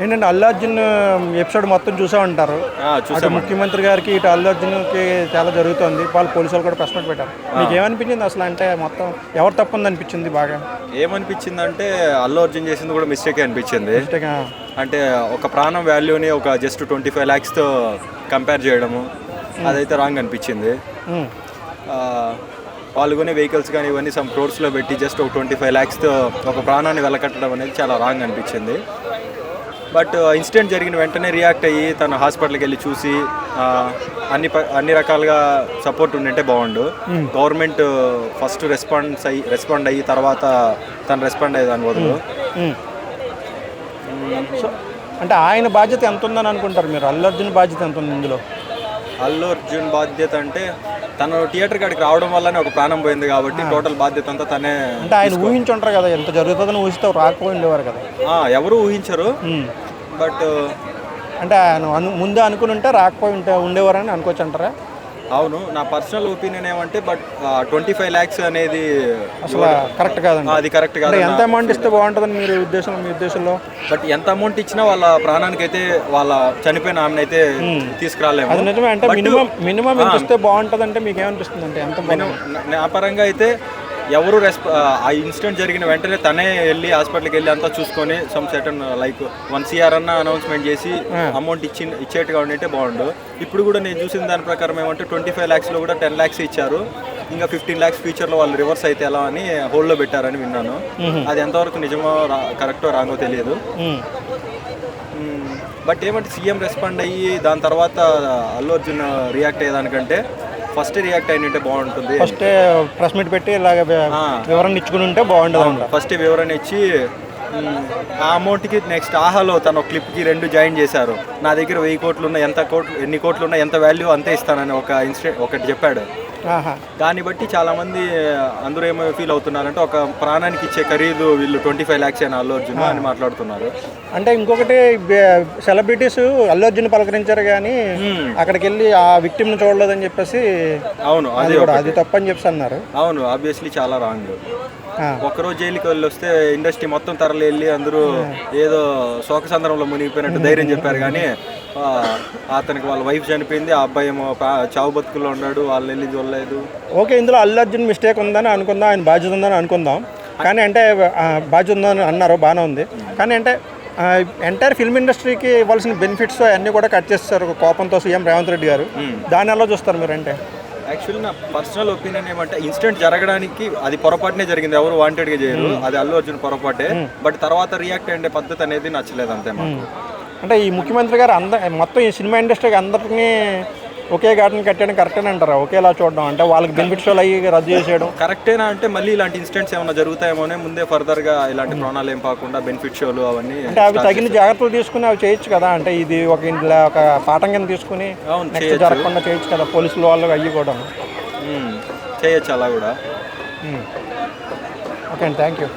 ఏంటంటే అల్లు అర్జున్ ఎపిసోడ్ మొత్తం చూసా ఉంటారు. అటు ముఖ్యమంత్రి గారికి ఇటు అల్లు అర్జున్కి చాలా జరుగుతుంది. వాళ్ళు పోలీసు వాళ్ళు కూడా ప్రశ్న పెట్టారు. మీకు ఏమనిపించింది అసలు? అంటే మొత్తం ఎవరు తప్పుంది అనిపించింది? బాగా ఏమనిపించింది అంటే అల్లు అర్జున్ చేసింది కూడా మిస్టేక్ అనిపించింది. అంటే ఒక ప్రాణం వాల్యూని ఒక జస్ట్ 25 lakhsతో కంపేర్ చేయడము అదైతే రాంగ్ అనిపించింది. వాళ్ళు కొనే వెహికల్స్ కానీ ఇవన్నీ సమ్ క్రోర్స్లో పెట్టి జస్ట్ ఒక 25 lakhsతో ఒక ప్రాణాన్ని వెలకట్టడం అనేది చాలా రాంగ్ అనిపించింది. బట్ ఇన్సిడెంట్ జరిగిన వెంటనే రియాక్ట్ అయ్యి తన హాస్పిటల్కి వెళ్ళి చూసి అన్ని రకాలుగా సపోర్ట్ ఉండింటే బాగుండు. గవర్నమెంట్ ఫస్ట్ రెస్పాండ్ అయ్యి తర్వాత తను రెస్పాండ్ అయ్యేదాని బదులు. సో అంటే ఆయన బాధ్యత ఎంత ఉందని అనుకుంటారు మీరు? అల్లు అర్జున్ బాధ్యత ఎంత ఉంది ఇందులో? అల్లు అర్జున్ బాధ్యత అంటే తను థియేటర్ కాడికి రావడం వల్లనే ఒక ప్రాణం పోయింది కాబట్టి టోటల్ బాధ్యత అంతా తనే. అంటే ఆయన ఊహించుంటారు కదా ఎంత జరుగుతుందని, ఊహిస్తే రాకపోయిండేవారు కదా. ఎవరు ఊహించరు. బట్ అంటే ఆయన ముందే అనుకుని ఉంటే రాకపోయి ఉండేవారని అనుకోవచ్చు అంటారా? అవును, నా పర్సనల్ ఒపీనియన్ ఏమంటే బట్ 25 lakhs అనేది అసలు కరెక్ట్ కాదండి. అది కరెక్ట్ కాదు. ఎంత అమౌంట్ ఇస్తే బాగుంటుందని మీ ఉద్దేశంలో? బట్ ఎంత అమౌంట్ ఇచ్చినా వాళ్ళ ప్రాణానికి అయితే వాళ్ళ చనిపోయిన ఆమెను అయితే తీసుకురాలేము. అది నిజమే. అంటే మినిమం ఎంత ఇస్తే బాగుంటుంది అంటే మీకు ఏమనిపిస్తుంది? అంటే ఎంత? నా పరంగా అయితే ఎవరు ఆ ఇన్సిడెంట్ జరిగిన వెంటనే తనే వెళ్ళి హాస్పిటల్కి వెళ్ళి అంతా చూసుకొని సమ్ సెటన్ లైక్ 1 crore అన్న అనౌన్స్మెంట్ చేసి అమౌంట్ ఇచ్చేట్టుగా ఉండింటే బాగుండు. ఇప్పుడు కూడా నేను చూసిన దాని ప్రకారం ఏమంటే 25 lakhsలో కూడా 10 lakhs ఇచ్చారు. ఇంకా 15 lakhs ఫ్యూచర్లో వాళ్ళు రివర్స్ అయితే ఎలా అని హోల్డ్లో పెట్టారని విన్నాను. అది ఎంతవరకు నిజమో కరెక్టో రాంగో తెలియదు. బట్ ఏమంటే సీఎం రెస్పాండ్ అయ్యి దాని తర్వాత అల్లు అర్జున్ రియాక్ట్ అయ్యేదానికంటే ఫస్ట్ రియాక్ట్ అయినట్టే బాగుంటుంది. ఫస్ట్ ప్రెస్ మీట్ పెట్టి ఇలాగ వివరణ ఇచ్చుకుని ఉంటే బాగుంటుంది. ఫస్ట్ వివరణ ఇచ్చి ఆ అమౌంట్కి నెక్స్ట్ ఆహాలో తన ఒక క్లిప్కి 2 జాయిన్ చేశారు. నా దగ్గర 1000 కోట్లు ఉన్నాయి, ఎన్ని కోట్లు ఉన్నాయి, ఎంత వాల్యూ అంతే ఇస్తానని ఒకటి చెప్పాడు. దాన్ని బట్టి చాలామంది అందరూ ఏమో ఫీల్ అవుతున్నారంటే ఒక ప్రాణానికి ఇచ్చే ఖరీదు వీళ్ళు 25 lakhs అయినా అల్లు అర్జున్ అని మాట్లాడుతున్నారు. అంటే ఇంకొకటి సెలబ్రిటీస్ అల్లు అర్జున్ పలకరించారు కానీ అక్కడికి వెళ్ళి ఆ విక్టిమ్ని చూడలేదని చెప్పేసి. అవును, అది తప్పని చెప్పి అన్నారు. అవును, ఆబ్వియస్లీ చాలా రాంగ్. ఒక్కరోజు జైలుకి వెళ్ళి వస్తే ఇండస్ట్రీ మొత్తం తరలి వెళ్ళి అందరూ ఏదో శోకసంద్రంలో మునిగిపోయినట్టు ధైర్యం చెప్పారు. కానీ అతనికి వాళ్ళ వైఫ్ చనిపోయింది, ఆ అబ్బాయి ఏమో చావు బతుకుల్లో ఉన్నాడు, వాళ్ళు వెళ్ళి చూడలేదు. ఓకే, ఇందులో అల్లు అర్జున్ మిస్టేక్ ఉందని అనుకుందాం, ఆయన బాధ్యత ఉందని అనుకుందాం. కానీ అంటే బాధ్యత ఉందని అన్నారు, బాగానే ఉంది. కానీ అంటే ఎంటైర్ ఫిల్మ్ ఇండస్ట్రీకి ఇవ్వాల్సిన బెనిఫిట్స్ అన్నీ కూడా కట్ చేస్తారు కోపంతో సీఎం రేవంత్ రెడ్డి గారు. దాన్ని ఎలా చూస్తారు మీరు? అంటే యాక్చువల్లీ నా పర్సనల్ ఒపీనియన్ ఏమంటే ఇన్సిడెంట్ జరగడానికి అది పొరపాటునే జరిగింది, ఎవరు వాంటెడ్గా చేయరు. అది అల్లు అర్జున్ పొరపాటే. బట్ తర్వాత రియాక్ట్ అయ్యే పద్ధతి అనేది నచ్చలేదు అంతే మాకు. అంటే ఈ ముఖ్యమంత్రి గారు మొత్తం ఈ సినిమా ఇండస్ట్రీకి అందరినీ ఒకే ఘాటను కట్టడం కరెక్టేనా అంటారా? ఒకేలా చూడడం అంటే వాళ్ళకి బెనిఫిట్స్ అయ్యి రద్దు చేసేయడం కరెక్టేనా అంటే మళ్ళీ ఇలాంటి ఇన్సిడెంట్స్ ఏమైనా జరుగుతాయేమోనే ముందే ఫర్దర్గా ఇలాంటి ప్రాణాలు ఏం కాకుండా బెనిఫిట్ షోలు అవన్నీ అంటే అవి తగిన జాగ్రత్తలు తీసుకుని అవి చేయొచ్చు కదా. అంటే ఇది ఒక పాఠం కింద తీసుకుని జరగకుండా చేయొచ్చు కదా పోలీసులు వాళ్ళు అయ్యి కూడా చేయొచ్చు అలా కూడా. ఓకే అండి, థ్యాంక్ యూ.